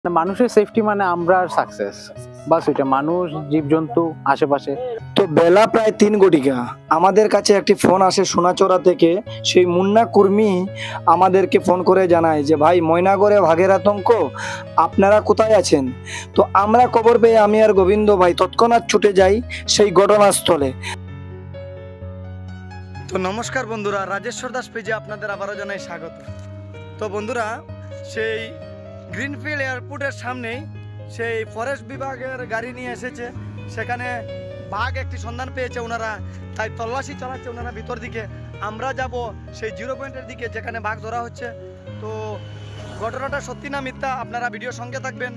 মানুষের সেফটি মানে আমরা সাকসেস, বাস এটা মানুষ জীবজন্তু আশেপাশে। তো বেলা প্রায় 3 ঘটিকা আমাদের কাছে একটি ফোন আসে সোনাচড়া থেকে। সেই মুন্না কর্মী আমাদেরকে ফোন করে জানায় যে ভাই ময়নাগড়ে বাঘের আতঙ্ক, আপনারা কোথায় আছেন? তো আমরা খবর পেয়ে আমি আর গোবিন্দ ভাই তৎক্ষণাৎ ছুটে যাই সেই ঘটনাস্থলে। তো নমস্কার বন্ধুরা, রাজেশ্বর দাস পেজে আপনাদের আবারও জানাই স্বাগত। তো বন্ধুরা, সেই গ্রিনফিল্ড এয়ারপোর্টের সামনেই সেই ফরেস্ট বিভাগের গাড়ি নিয়ে এসেছে। সেখানে বাঘ একটি সন্ধান পেয়েছে ওনারা, তাই তল্লাশি চালাচ্ছে ওনারা ভিতর দিকে। আমরা যাব সেই 0 পয়েন্টের দিকে যেখানে বাঘ ধরা হচ্ছে। তো ঘটনাটা সত্যি না মিথ্যা, আপনারা ভিডিও সঙ্গে থাকবেন।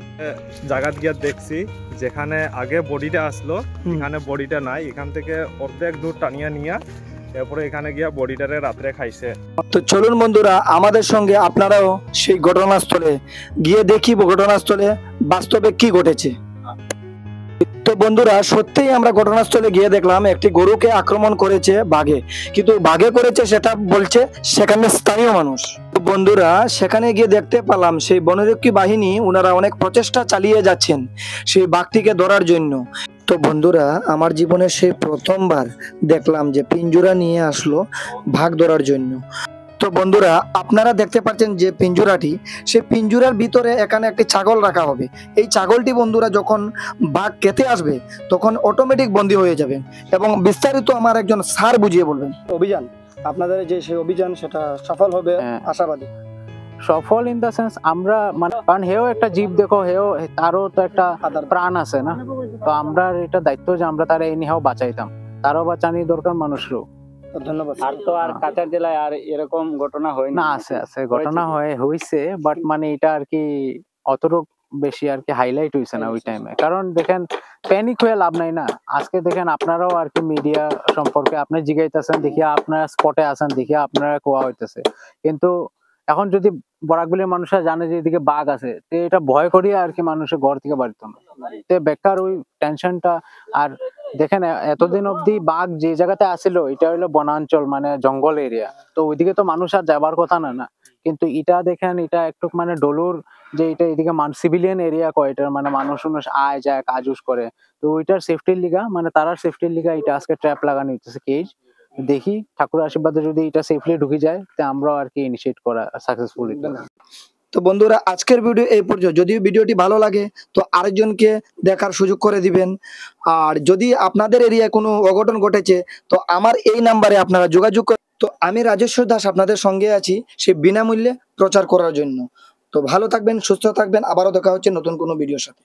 জায়গাত গিয়ে দেখছি যেখানে আগে বডিটা আসলো এখানে বডিটা নাই, এখান থেকে অর্ধেক দূর টানিয়া নিয়ে এরপরে এখানে গিয়া বডিটারে রাত্রে খাইছে। তো চলুন বন্ধুরা, আমাদের সঙ্গে আপনারাও সেই ঘটনাস্থলে গিয়ে দেখি ঘটনাস্থলে বাস্তবে কি ঘটেছে। তো বন্ধুরা, সত্যিই আমরা ঘটনাস্থলে গিয়ে দেখলাম একটি গরুকে আক্রমণ করেছে বাঘে, কিন্তু বাঘে করেছে সেটা বলছে সেখানে স্থানীয় মানুষ। তো বন্ধুরা, সেখানে গিয়ে দেখতে পেলাম সেই বনরক্ষী বাহিনী ওনারা অনেক প্রচেষ্টা চালিয়ে যাচ্ছেন সেই বাঘটিকে ধরার জন্য। তো বন্ধুরা, আমার জীবনে সেই প্রথমবার দেখলাম যে পিঞ্জুরা নিয়ে আসলো বাঘ ধরার জন্য। তো বন্ধুরা, আপনারা দেখতে পাচ্ছেন যে পিঞ্জুরাটি, সেই পিঞ্জুরার ভিতরে এখানে একটি ছাগল রাখা হবে। এই ছাগলটি বন্ধুরা যখন বাঘ খেতে আসবে তখন অটোমেটিক বন্দী হয়ে যাবে, এবং বিস্তারিত আমার একজন স্যার বুঝিয়ে বলবেন। অভিযান আপনাদের যে সেই অভিযান সেটা সফল হবে আশাবাদী। সফল ইন দা সেন্স আমরা মানে, কারণ হেও একটা জীব, দেখো হেও তারও তো একটা প্রাণ আছে না। তো আমরা এটা দায়িত্ব যে আমরা তারা এনিহাও বাঁচাইতাম, তারও বাঁচানি দরকার মানুষেরও। ধন্যবাদ। আর তো আর কাছাড় জেলায় আর এরকম ঘটনা হয় না, আছে ঘটনা হয়েছে, বাট মানে এটা আর কি অতটুক বেশি আর কি হাইলাইট হয়েছে না ওই টাইমে। কারণ দেখেন, প্যানিক হয়ে লাভ নাই না। আজকে দেখেন আপনারাও আর কি মিডিয়া সম্পর্কে আপনি জিগাইতেছেন, দেখিয়া আপনারা স্পটে আছেন, দেখিয়া আপনারা কোয়া হইতেছে। কিন্তু এখন যদি বরাকবিলের মানুষরা জানে যে এদিকে বাঘ আছে, তো এটা ভয় করিয়া আর কি মানুষের ঘর থেকে বাড়িত না, তো বেকার ওই টেনশনটা। আর দেখেন এতদিন অব্দি বাঘ যে জায়গাতে আসিল এটা হইলো বনাঞ্চল, মানে জঙ্গল এরিয়া, তো ওইদিকে তো মানুষ আর যাবার কথা না। কিন্তু এটা দেখেন, এটা একটু মানে ডলুর যে এটা এদিকে সিভিলিয়ান এরিয়া কয়, এটার মানে মানুষ আয় যায় কাজ উজ করে। তো ওইটার সেফটির লিগা, মানে তারার সেফটির লিগা এটা আজকে ট্র্যাপ লাগানো হইতেছে কেজ। দেখি ঠাকুরের আশীর্বাদে যদি এটা সেফলি ঢুকে যায় তো আমরাও আর কি ইনিশিয়েট করা সাকসেসফুল। তো বন্ধুরা, আজকের ভিডিও এই পর্যন্ত। যদি ভিডিওটি ভালো লাগে তো আরেকজনকে দেখার সুযোগ করে দিবেন। আর যদি আপনাদের এরিয়ায় কোনো অঘটন ঘটেছে তো আমার এই নাম্বারে আপনারা যোগাযোগ করেন। তো আমি রাজেশ্বর দাস আপনাদের সঙ্গে আছি সেই বিনামূল্যে প্রচার করার জন্য। তো ভালো থাকবেন, সুস্থ থাকবেন, আবারও দেখা হচ্ছে নতুন কোনো ভিডিওর সাথে।